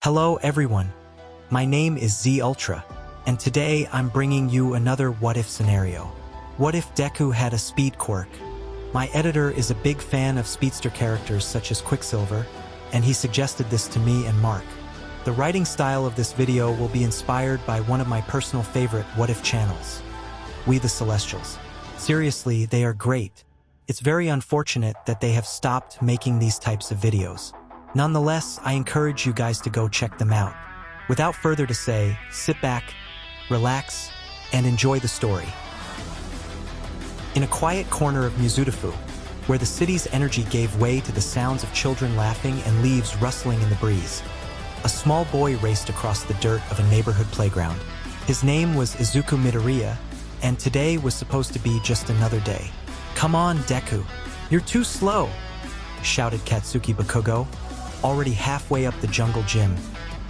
Hello everyone, my name is Z Ultra, and today I'm bringing you another what-if scenario. What if Deku had a Speed Quirk? My editor is a big fan of speedster characters such as Quicksilver, and he suggested this to me and Mark. The writing style of this video will be inspired by one of my personal favorite what-if channels, We the Celestials. Seriously, they are great. It's very unfortunate that they have stopped making these types of videos. Nonetheless, I encourage you guys to go check them out. Without further to say, sit back, relax, and enjoy the story. In a quiet corner of Muzutafu, where the city's energy gave way to the sounds of children laughing and leaves rustling in the breeze, a small boy raced across the dirt of a neighborhood playground. His name was Izuku Midoriya, and today was supposed to be just another day. "Come on, Deku, you're too slow," shouted Katsuki Bakugo, already halfway up the jungle gym,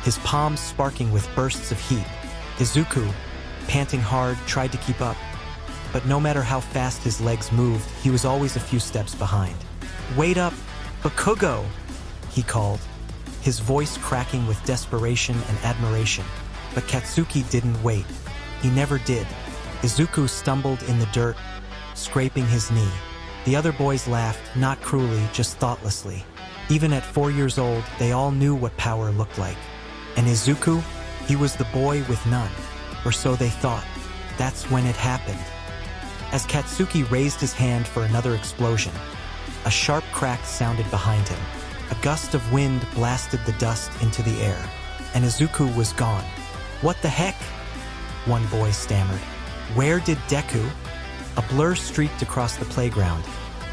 his palms sparking with bursts of heat. Izuku, panting hard, tried to keep up, but no matter how fast his legs moved, he was always a few steps behind. "Wait up, Bakugo," he called, his voice cracking with desperation and admiration. But Katsuki didn't wait. He never did. Izuku stumbled in the dirt, scraping his knee. The other boys laughed, not cruelly, just thoughtlessly. Even at 4 years old, they all knew what power looked like. And Izuku, he was the boy with none, or so they thought. That's when it happened. As Katsuki raised his hand for another explosion, a sharp crack sounded behind him. A gust of wind blasted the dust into the air, and Izuku was gone. "What the heck?" one boy stammered. "Where did Deku?" A blur streaked across the playground,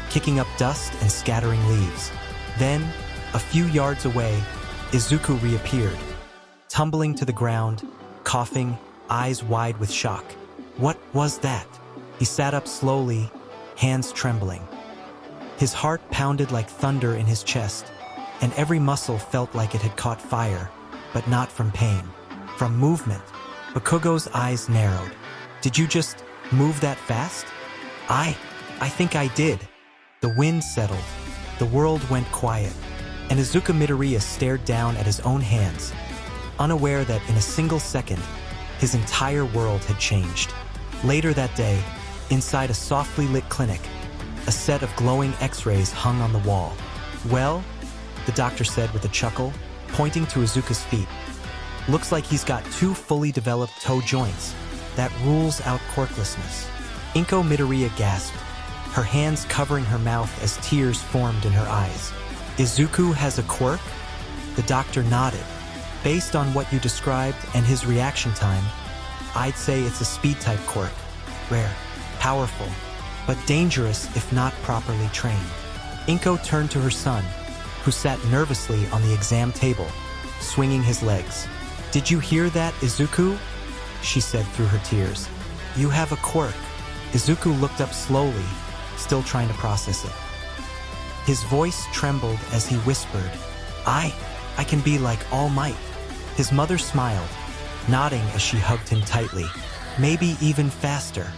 kicking up dust and scattering leaves. Then, a few yards away, Izuku reappeared, tumbling to the ground, coughing, eyes wide with shock. What was that? He sat up slowly, hands trembling. His heart pounded like thunder in his chest, and every muscle felt like it had caught fire, but not from pain, from movement. Bakugo's eyes narrowed. "Did you just move that fast?" I think I did." The wind settled. The world went quiet, and Izuku Midoriya stared down at his own hands, unaware that in a single second, his entire world had changed. Later that day, inside a softly lit clinic, a set of glowing X-rays hung on the wall. "Well," the doctor said with a chuckle, pointing to Izuku's feet. "Looks like he's got 2 fully developed toe joints. That rules out quirklessness." Inko Midoriya gasped, her hands covering her mouth as tears formed in her eyes. "Izuku has a quirk?" The doctor nodded. "Based on what you described and his reaction time, I'd say it's a speed-type quirk. Rare, powerful, but dangerous if not properly trained." Inko turned to her son, who sat nervously on the exam table, swinging his legs. "Did you hear that, Izuku?" she said through her tears. "You have a quirk." Izuku looked up slowly, still trying to process it. His voice trembled as he whispered, I can be like All Might." His mother smiled, nodding as she hugged him tightly. "Maybe even faster."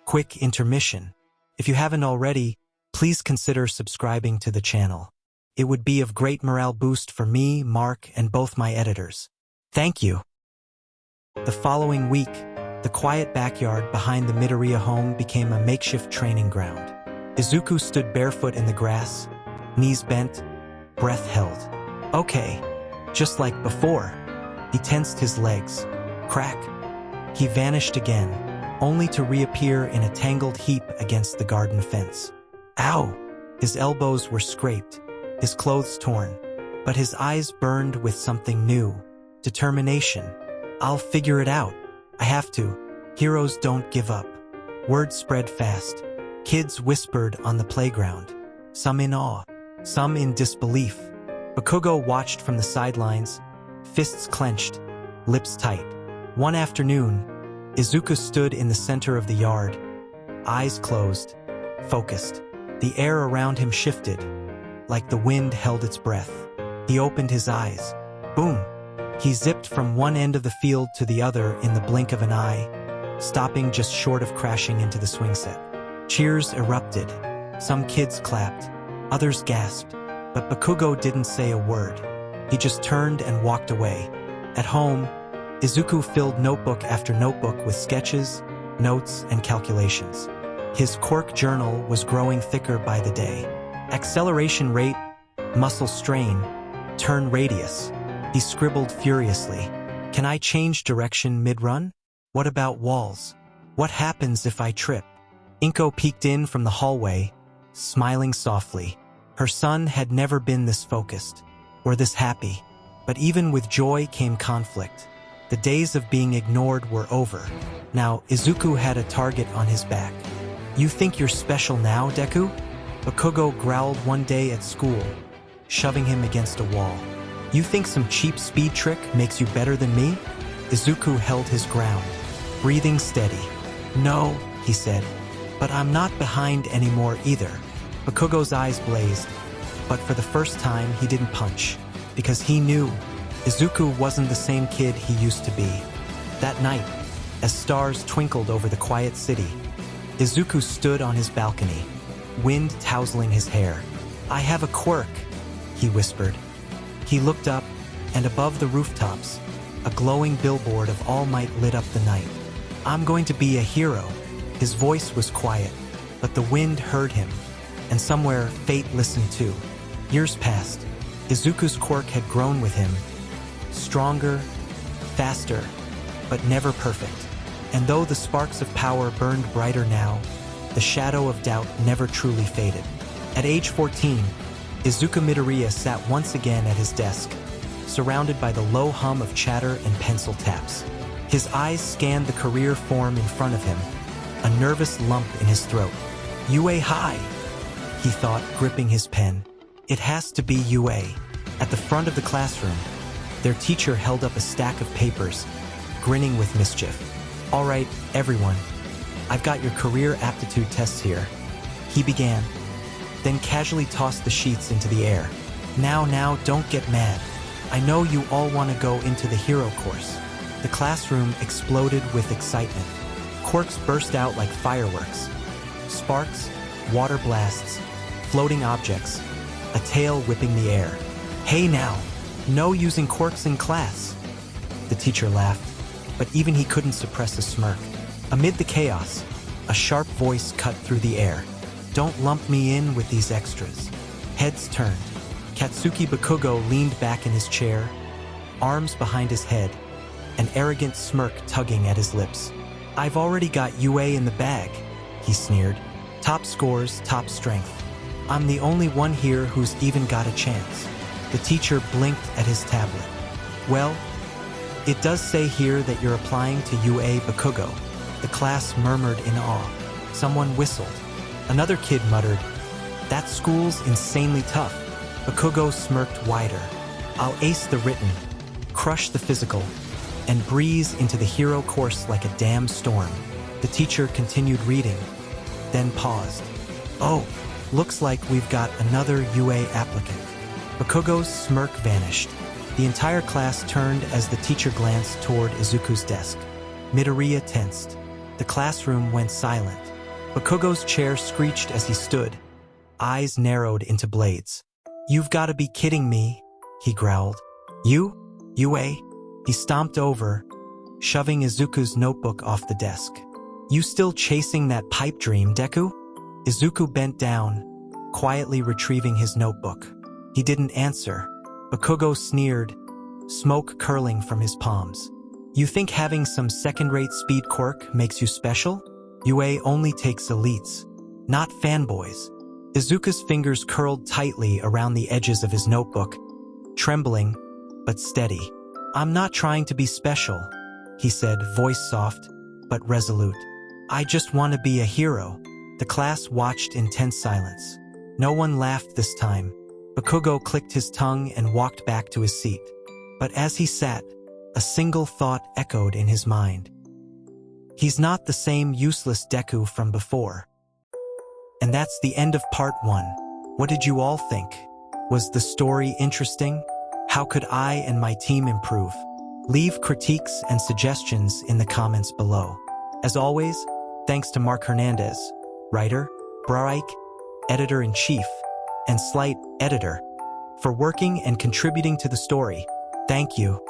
Quick intermission. If you haven't already, please consider subscribing to the channel. It would be of great morale boost for me, Mark, and both my editors. Thank you. The following week, the quiet backyard behind the Midoriya home became a makeshift training ground. Izuku stood barefoot in the grass, knees bent, breath held. Okay, just like before. He tensed his legs. Crack. He vanished again, only to reappear in a tangled heap against the garden fence. Ow! His elbows were scraped, his clothes torn, but his eyes burned with something new. Determination. "I'll figure it out. I have to. Heroes don't give up." Word spread fast. Kids whispered on the playground, some in awe, some in disbelief. Bakugo watched from the sidelines, fists clenched, lips tight. One afternoon, Izuku stood in the center of the yard, eyes closed, focused. The air around him shifted, like the wind held its breath. He opened his eyes. Boom! He zipped from one end of the field to the other in the blink of an eye, stopping just short of crashing into the swing set. Cheers erupted. Some kids clapped, others gasped, But Bakugo didn't say a word. He just turned and walked away. At home, Izuku filled notebook after notebook with sketches, notes, and calculations. His quirk journal was growing thicker by the day. Acceleration rate, muscle strain, turn radius. He scribbled furiously. Can I change direction mid-run? What about walls? What happens if I trip? Inko peeked in from the hallway, smiling softly. Her son had never been this focused, or this happy. But even with joy came conflict. The days of being ignored were over. Now, Izuku had a target on his back. You think you're special now, Deku? Bakugo growled one day at school, shoving him against a wall. You think some cheap speed trick makes you better than me? Izuku held his ground, breathing steady. No, he said, but I'm not behind anymore either. Bakugo's eyes blazed, but for the first time he didn't punch, because he knew Izuku wasn't the same kid he used to be. That night, as stars twinkled over the quiet city, Izuku stood on his balcony, wind tousling his hair. I have a quirk, he whispered. He looked up, and above the rooftops, a glowing billboard of All Might lit up the night. I'm going to be a hero. His voice was quiet, but the wind heard him, and somewhere fate listened too. Years passed. Izuku's quirk had grown with him, stronger, faster, but never perfect. And though the sparks of power burned brighter now, the shadow of doubt never truly faded. At age 14, Izuku Midoriya sat once again at his desk, surrounded by the low hum of chatter and pencil taps. His eyes scanned the career form in front of him, a nervous lump in his throat. UA High, he thought, gripping his pen. It has to be UA. At the front of the classroom, their teacher held up a stack of papers, grinning with mischief. All right, everyone, I've got your career aptitude tests here. He began, then casually tossed the sheets into the air. Now, don't get mad. I know you all want to go into the hero course. The classroom exploded with excitement. Quirks burst out like fireworks. Sparks, water blasts, floating objects, a tail whipping the air. Hey now, no using quirks in class. The teacher laughed, but even he couldn't suppress a smirk. Amid the chaos, a sharp voice cut through the air. Don't lump me in with these extras. Heads turned. Katsuki Bakugo leaned back in his chair, arms behind his head, an arrogant smirk tugging at his lips. I've already got UA in the bag, he sneered. Top scores, top strength. I'm the only one here who's even got a chance. The teacher blinked at his tablet. Well, it does say here that you're applying to UA Bakugo. The class murmured in awe. Someone whistled. Another kid muttered, that school's insanely tough. Bakugo smirked wider. I'll ace the written, crush the physical, and breeze into the hero course like a damn storm. The teacher continued reading, then paused. Oh, looks like we've got another UA applicant. Bakugo's smirk vanished. The entire class turned as the teacher glanced toward Izuku's desk. Midoriya tensed. The classroom went silent. Bakugo's chair screeched as he stood, eyes narrowed into blades. You've got to be kidding me, he growled. You? UA? He stomped over, shoving Izuku's notebook off the desk. You still chasing that pipe dream, Deku? Izuku bent down, quietly retrieving his notebook. He didn't answer. Bakugo sneered, smoke curling from his palms. You think having some second-rate speed quirk makes you special? UA only takes elites, not fanboys. Izuku's fingers curled tightly around the edges of his notebook, trembling, but steady. I'm not trying to be special, he said, voice soft, but resolute. I just want to be a hero. The class watched in tense silence. No one laughed this time. Bakugo clicked his tongue and walked back to his seat. But as he sat, a single thought echoed in his mind. He's not the same useless Deku from before. And that's the end of part 1. What did you all think? Was the story interesting? How could I and my team improve? Leave critiques and suggestions in the comments below. As always, thanks to Mark Hernandez, writer, Braike, editor-in-chief, and Slight, editor. for working and contributing to the story. Thank you.